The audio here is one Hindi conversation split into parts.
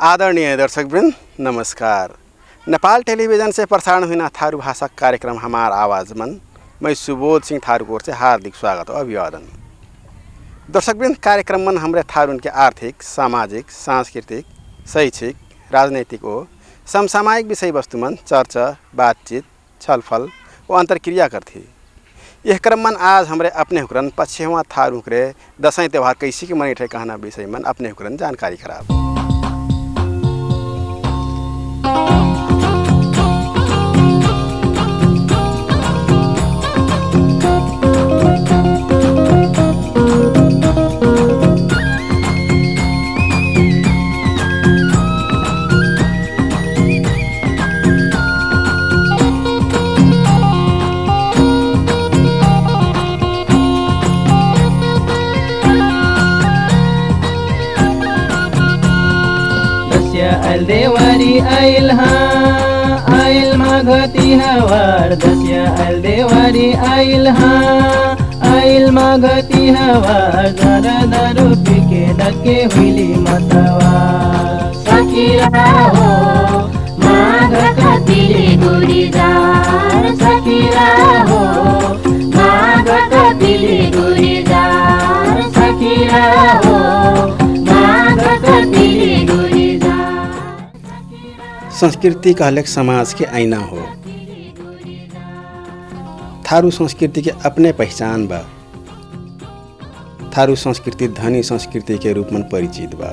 आदरणीय दर्शकवृंद नमस्कार। नेपाल टेलीविजन से प्रसारण हुई थारू भाषा कार्यक्रम हमार आवाज़ मन मैं सुबोध सिंह थारू की ओर से हार्दिक स्वागत और अभिवादन। दर्शकवृंद कार्यक्रम मन हमारे थारू के आर्थिक, सामाजिक, सांस्कृतिक, शैक्षिक, राजनैतिक और समसामयिक विषय वस्तु मन चर्चा, बातचीत, छलफल और अंतरक्रिया करती। यह क्रम मन आज हमारे अपने हुकरन पछेवा थारू के दशैं त्यौहार कैसी के मनी कहना विषय मन अपने हुकरन जानकारी खराब। देवारी आइल आइल माघती हवार दस्या आइल देवारी आइल आइल माघती हवार जरा दारू पीके डके हुईली मतवा सखीरा हो माघ कतिले गुरीदार सखीरा हो माघ कतिले गुरीदार सखीरा हो माघ कतिले गुरीदार। संस्कृति कहले समाज के आईना हो। थारू संस्कृति के अपने पहचान बा। थारू संस्कृति धनी संस्कृति के रूप में परिचित बा।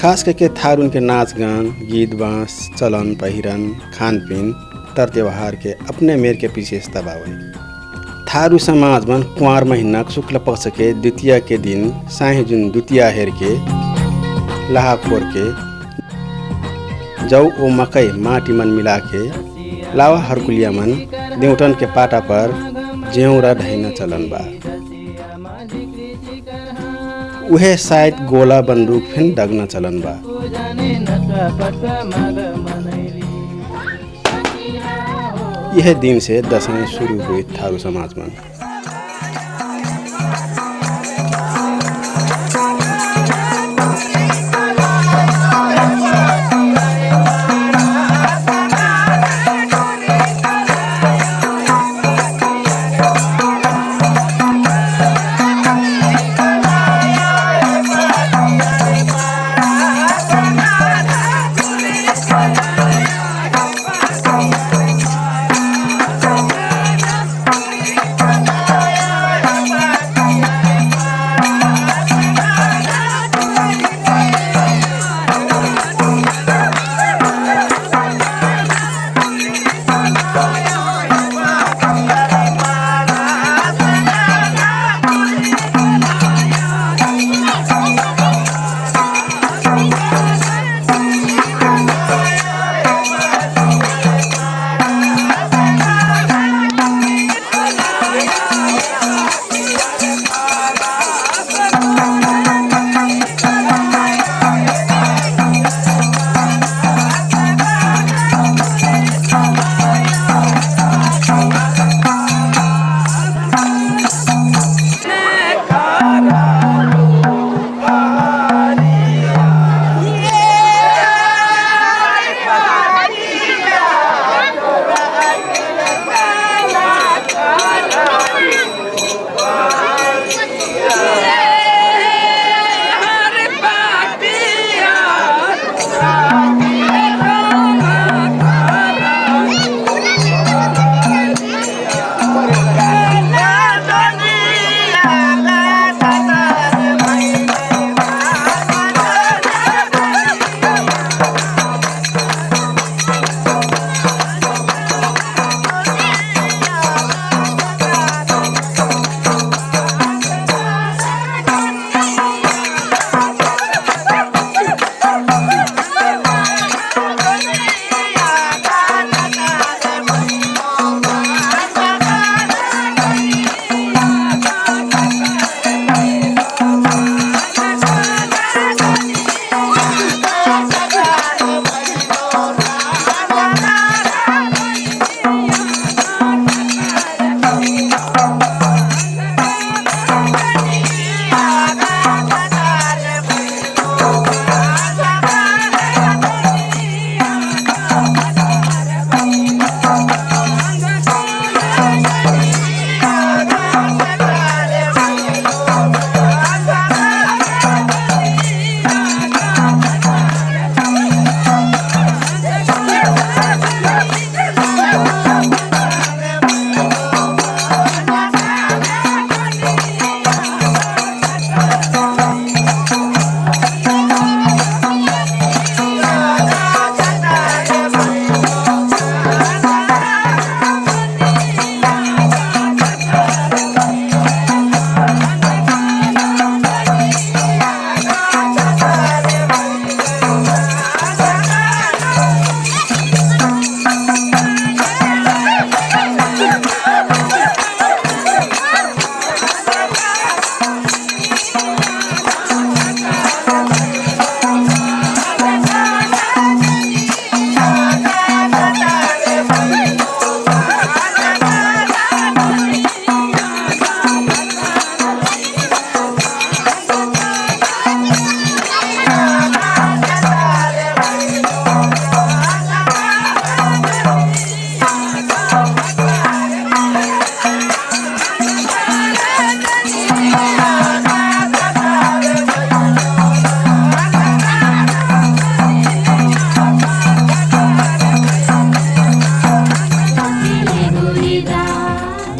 खास करके थारू के नाच गान, गीत बाँस, चलन पहिरन, खान पीन, तर त्यौहार के अपने मेर के विशेषता बा। थारू समाज में कुंवर महीना शुक्ल पक्ष के द्वितीया के दिन साहे जुन द्वितीया हेर के लाहा खोर के जौ ओ मकई माटी मन मिला के लावा हरकुलिया मन देउटन के पाटा पर जेउरा ढैना चलन बा। उहे शायद गोला बंदूक फिन डगना चलन बा। यह दिन से दशैं शुरू हुई थारू समाज में।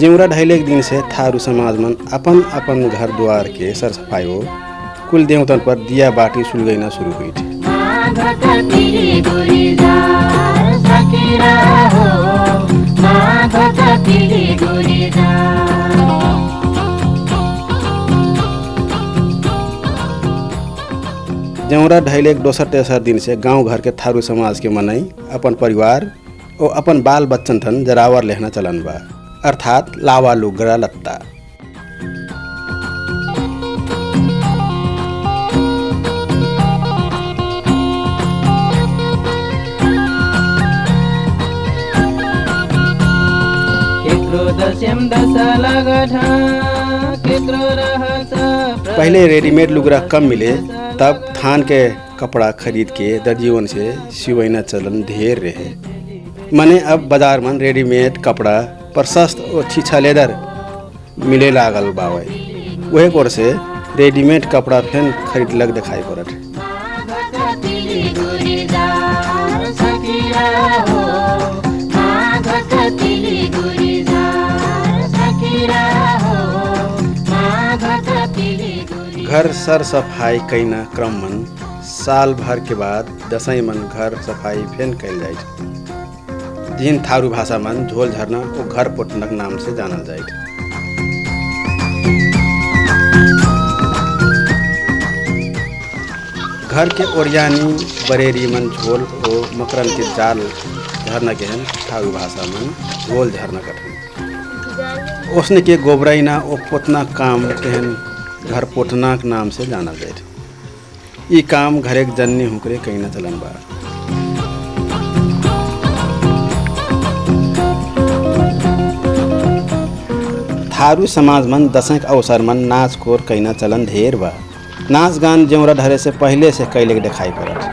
जिउरा ढैलेक दिन से थारू समाज मन अपन अपन घर द्वार के सर सफाई हो कुल देवतन पर दिया बाटी सुलगैना शुरू हुई थी। जौरा ढैलेक दोसर तेसर दिन से गांव घर के थारू समाज के मनई अपन परिवार और अपन बाल बच्चन थन जरावर लेहना चलन बा, अर्थात लावा लुगरा लत्ता। पहले रेडीमेड लुगरा कम मिले तब थान के कपड़ा खरीद के दर्जीवन से सिवैना चलन ढेर रहे। मने अब बाजार में रेडीमेड कपड़ा प्रशस्त और छीछा लेदर मिले लागल बावे, वही कोर से रेडीमेड कपड़ा फेन खरीद लग दिखाई पड़त। घर सर सफाई कैना क्रम मन साल भर के बाद दसैं मन घर सफाई फेन कैल जाए, जिन थारू भाषा मन झोल झरना और घर पोटनक नाम से जानल जाए। घर के ओरियानी बरेरी मन झोल और मकरन के जाल झरना के हन थारू भाषा मन झोल झरना कठन। उसने के गोबरैना और पोतना काम केहन घर पोटनाक नाम से जाना जाए। ई काम घरे जन्नी हुकरे कहीं न चलन बा। थारू समाज मन दशैं के अवसर मन नाच कोर कहीं न चलन ढेर बा। नाच गान जौरा ढरे से पहले से कैले के दिखाई पड़त।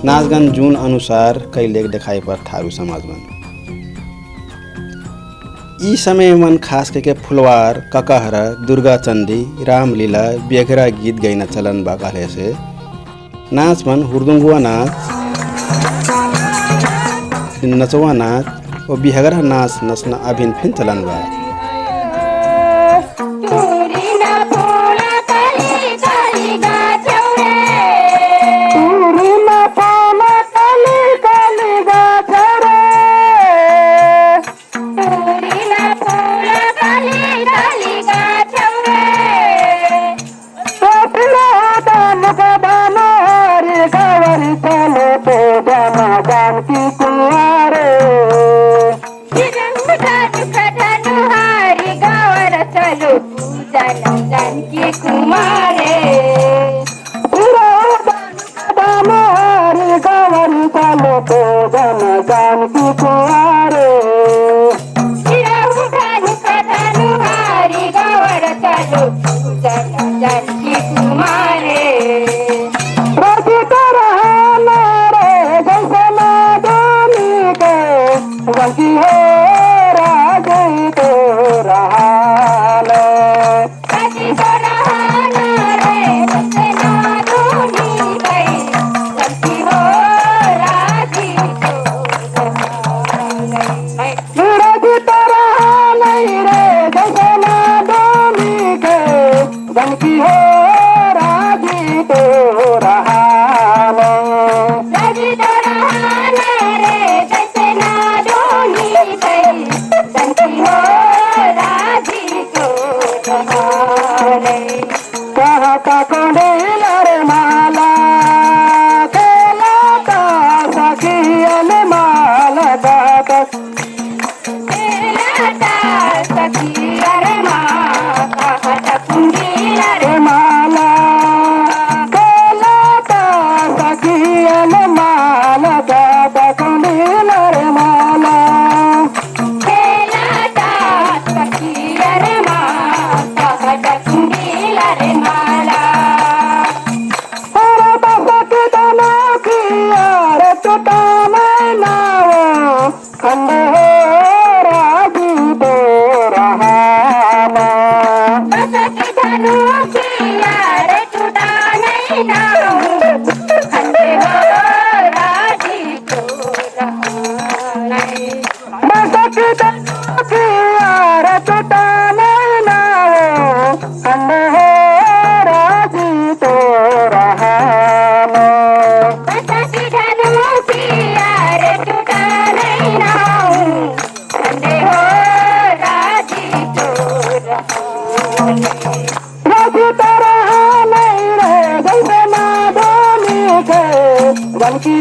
नाच गान जून अनुसार कैले दिखाई पर थारू समाज मन ई समय मन खास करके फुलवार, ककहरा, दुर्गा चंदी, रामलीला, बेघरा गीत गैना चलन बा कहले से नाच मन हुरदुंगुआ नाच, नचवा नाच और बिहगरा नाच नचना अभिन फिन चलन बा।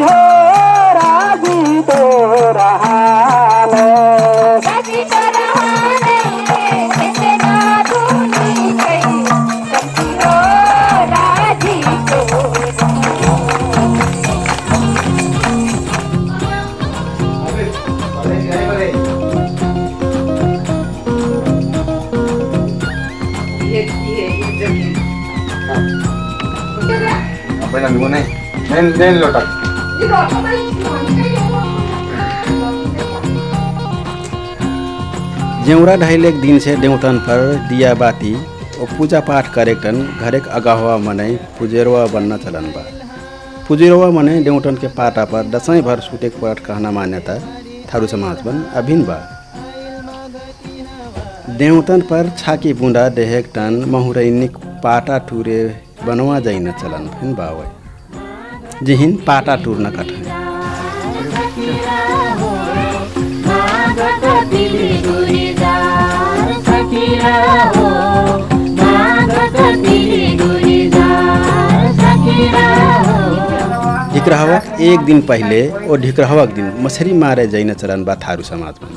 हो राजी तो रहाने राजी तो रहाने कैसे ना धुनी गई सखी हो राजी तो पहिला नुने नेन लोटा जेउरा ढाइलेक दिन से देवतन पर दिया बाती और पूजा पाठ करेक्टन घरेक अगाहवा मनै पुजेरवा बनना चलन बा। पुजेरवा मनै देवतन के पाटा पर दसैं भर सुतेक पाठ कहना मान्यता थारू समाज बन अभिन बा। देवतन पर छाकी बुंदा देहेक टन महुरैनिक पाटा टूरे बनवा जाइन चलन फिन बावे जिहिन पाटा टूरना कठन ढिकरहवक एक दिन पहले और ढिकरहवक दिन मछरी मारे जाइन चलन बा थारू समाज में।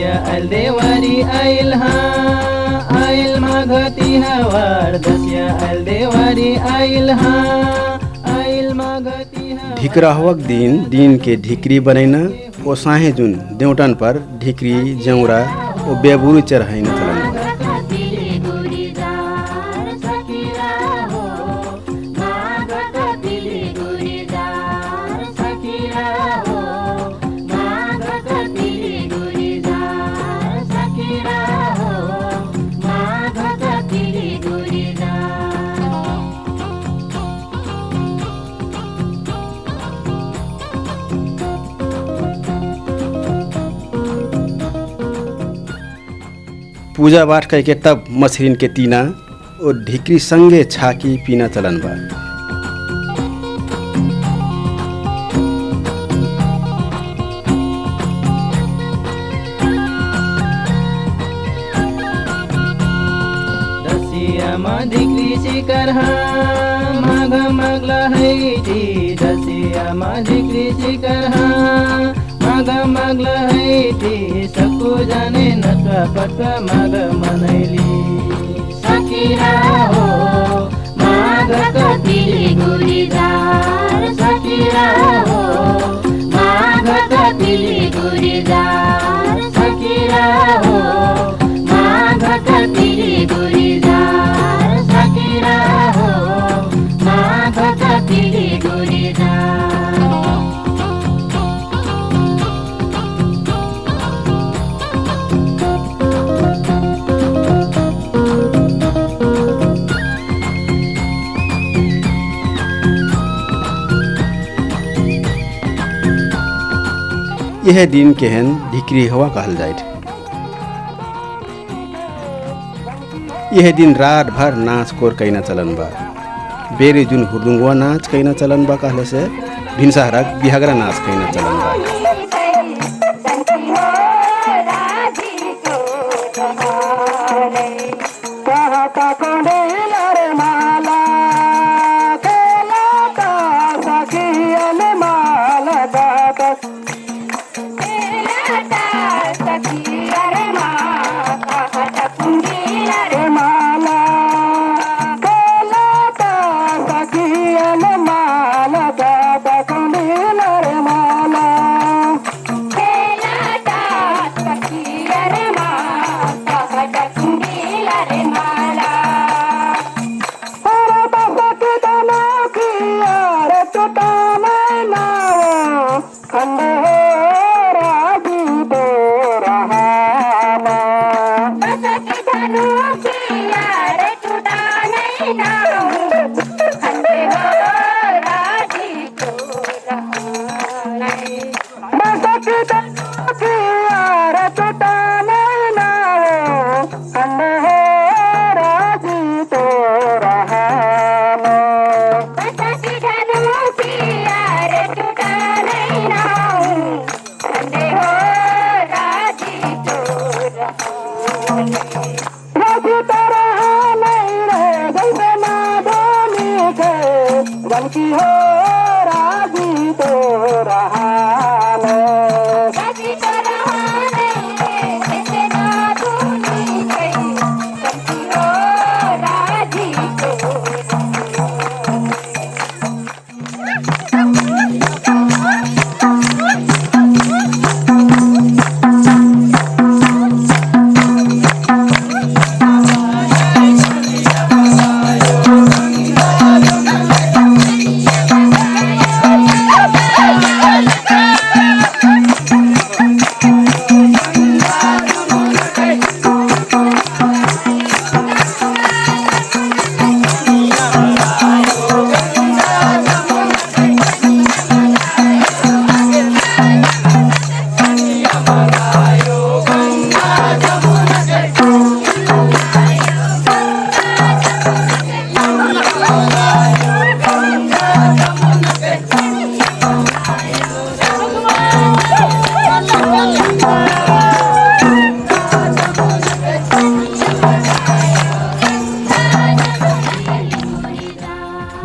आइल देवारी आइल हाँ आइल माघ तिहार दसिया आइल देवारी आइल हाँ आइल माघ तिहार। ढिकरहवक दिन के ढिकरी बनैना ओ साहे जुन देउटन पर ढिकरी जौरा ओ बेबुरु चढ़ाइन चलन बा। पूजा पाठ करके तब मछरीन के तीना और ढिकरी संगे छाकी पीना चलन बा। दसिया मा ढिकरी शिकर हाँ माघ मगला है दसिया मा ढिकरी शिकर हाँ माघ मगला है सबको जाने नटवा पटवा माघ मनैली सखीरा हो माघ कतिले गुरीदार सखीरा हो माघ कतिले गुरीदार सखीरा हो माघ कतिले गुरीदार सखीरा हो माघ कतिले गुरीदार। यह दिन केहन ढिकरी हवा कहल जाइत। यह दिन रात भर नाच कोर कैना चलन बा। बेरी जुन हुर्दुंगवा नाच कैना चलन बा कहले से भिनसारक बिहागरा नाच कैना चलन बा।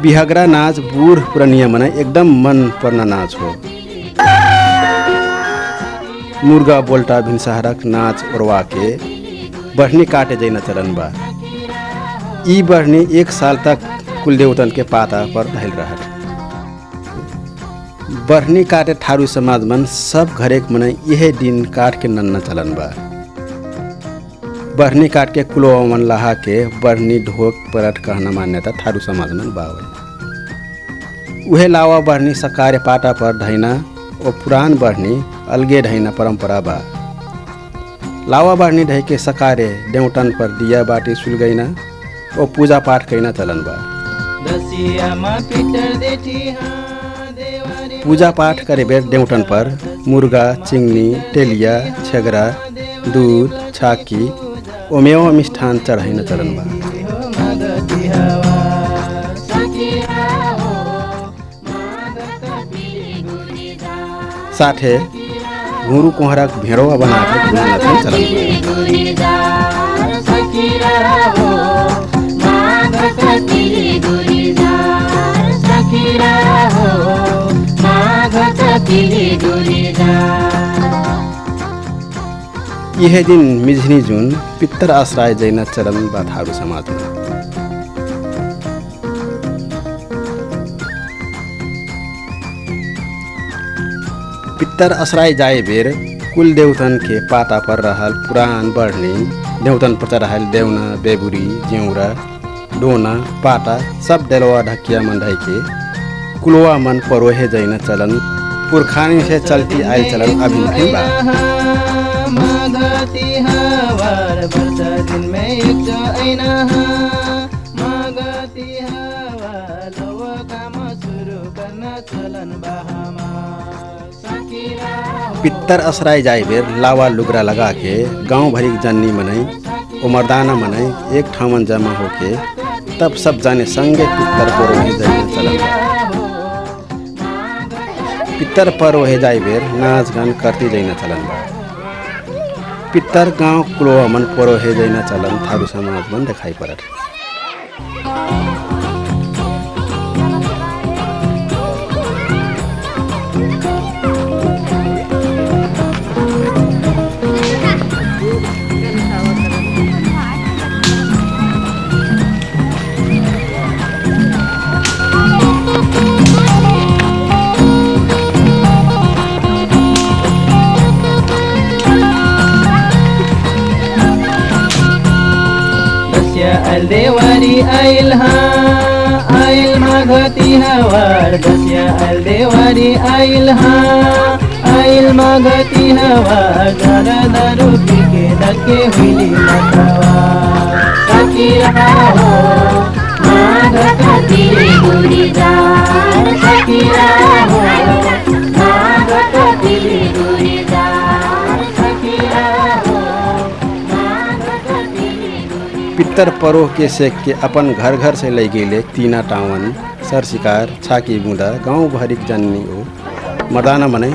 बिहगरा नाच बूढ़ पुरानिया मन एकदम मन पर्न नाच हो। मुर्गा बोल्टा भिनसहरक नाच ओरवा के बढ़नी काटे जैना चलन बा। ई बढ़नी 1 साल तक कुल देवतन के पाता पर धैल रहल। बढ़नी काटे ठारू समाज मन सब घरेक मन यह दिन काट के नन्ना चलन बा। बढ़नी काट के कुलवा मन लहा के बढ़नी ढोक परट कहना मान्यता थारू समाज में बावे। उहे लावा बढ़नी सकारे पाटा पर धैना और पुरान बढ़नी अलगे ढैना परंपरा बा। लावा बढ़नी ढह के सकारे देवटन पर दिया बाटी सुलगैना और पूजा पाठ कैना चलन बा। पूजा पाठ करे बेर देवटन पर मुर्गा चिंगनी टेलिया छेगरा दूध छाकी ओमेव मिष्ठान चढ़ाइन चलन बा। साथे घुरु कोहरक भेड़वा बना के घुमाना चलन यह दिन मिझनी जुन पित्तर आश्रय जैना चलन बा थारू समाज में। पित्तर आश्रय जाए बेर कुल देवतन के पाता पर रहल पुरान बढ़नी देवतन पर रहल देवना बेबुरी जेउरा डोना पाटा सब डेलवा ढकिया मन ढाई के कुलवा मन परोहे जैना चलन पुरखानी से चलती आई चलन अभी नहीं बा। मागती हवार वर्षा दिन में एक ऐना मागती हवा लवा काम शुरू करना चलन बहामा। पित्तर आश्रय जाए बेर लावा लुगरा लगा के गांव भरी जन्नी मनाई और मर्दाना मनाई एक ठामन जमा होके तब सब जाने संगे पित्तर पर वही जाए चलन। पित्तर पर वही जाए बेर नाच गान करती जाइना चलन बा। पित्तर गांव कुलवा मन परो हे जैना चलन थारू समाज मन दिखाई पड़त। देवारी आइल आइल मागती हवार दसिया देवारी आइल आइल मागती हवार दारा दारू पी के डके हुई मतवा। सखीरा हो मागती गुरीदार सखीरा हो मागती तिली गुरी जा सखिया हो माघ तिली गुरी पित्तर परोह के सेक के अपन घर घर से ले गेले तीना टावन सर शिकार छाकी बूंदा गाँव भरिक जननी हो मदाना मने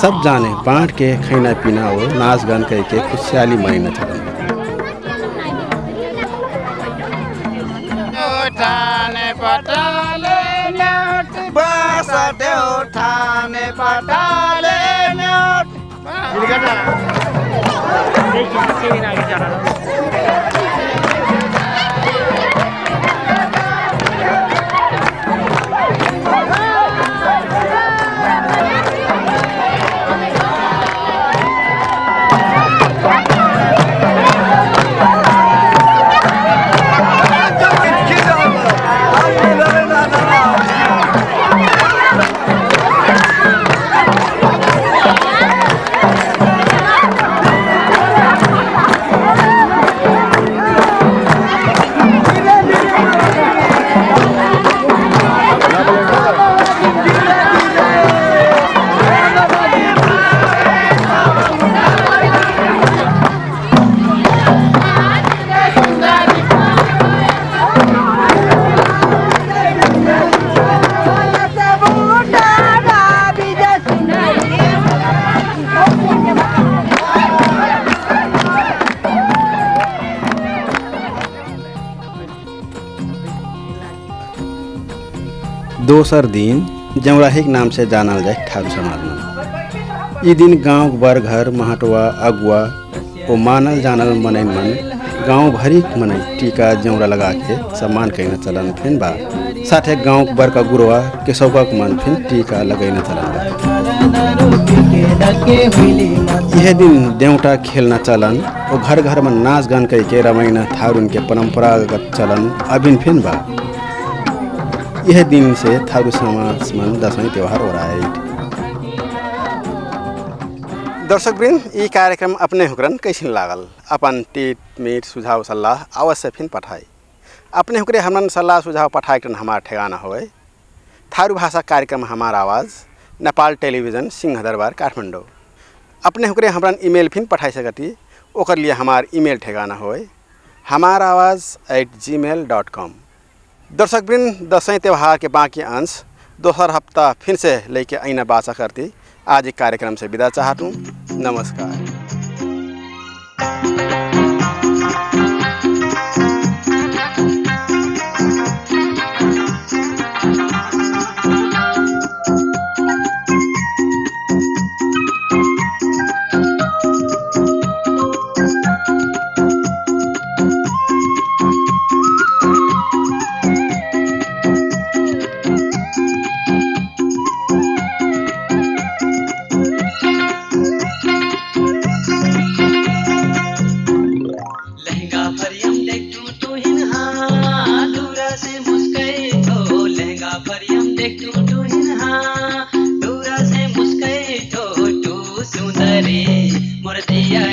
सब जाने बाँट के खैना पीना हो नाच गान कह के खुशहाली मनाइन छन्। उठाने पटाले न्योट बसटे उठाने पटाले न्योट दोसर दिन जौराहिक नाम से जानल जाए ठाकुर समाज में। ई दिन गांव बर घर महटवा अगुआ ओ मानल जानल मनैन मन गांव भरिक मनै टीका जौरा लगा के सम्मान कहिन चलन फिन बा साथे गांव बर का गुरुआ केशवक मन फिन टीका लगैन चलन बा। यह दिन देउटा खेलना चलन ओ घर घर में नाच गान कह के रमाइन थारुन के परंपरागत चलन अभिन फिन बा। यह दिन से थारू समाज में दशैं त्यौहार हो रहा है। दर्शक वृंद ई कार्यक्रम अपने हुकरन कैसे लागल अपन टीट मीट सुझाव सलाह अवश्य फिन पठाई। अपने हुकरे हमन सलाह सुझाव पठाए कर हमार ठेगाना होए थारू भाषा कार्यक्रम हमार आवाज़ नेपाल टेलीविजन सिंहदरबार काठमाडौँ। अपने हुकरे हमरन ईमेल फिन पठाई सकती ओकर लिए हमार ईमेल ठेगाना होए hamaraawaz@gmail.com। दर्शक वृंद दशैं त्यौहार के बाकी अंश दोसर हफ्ता फिर से लेके आईना बाचा करती आज एक कार्यक्रम से विदा चाहतूँ। नमस्कार। मोर दिया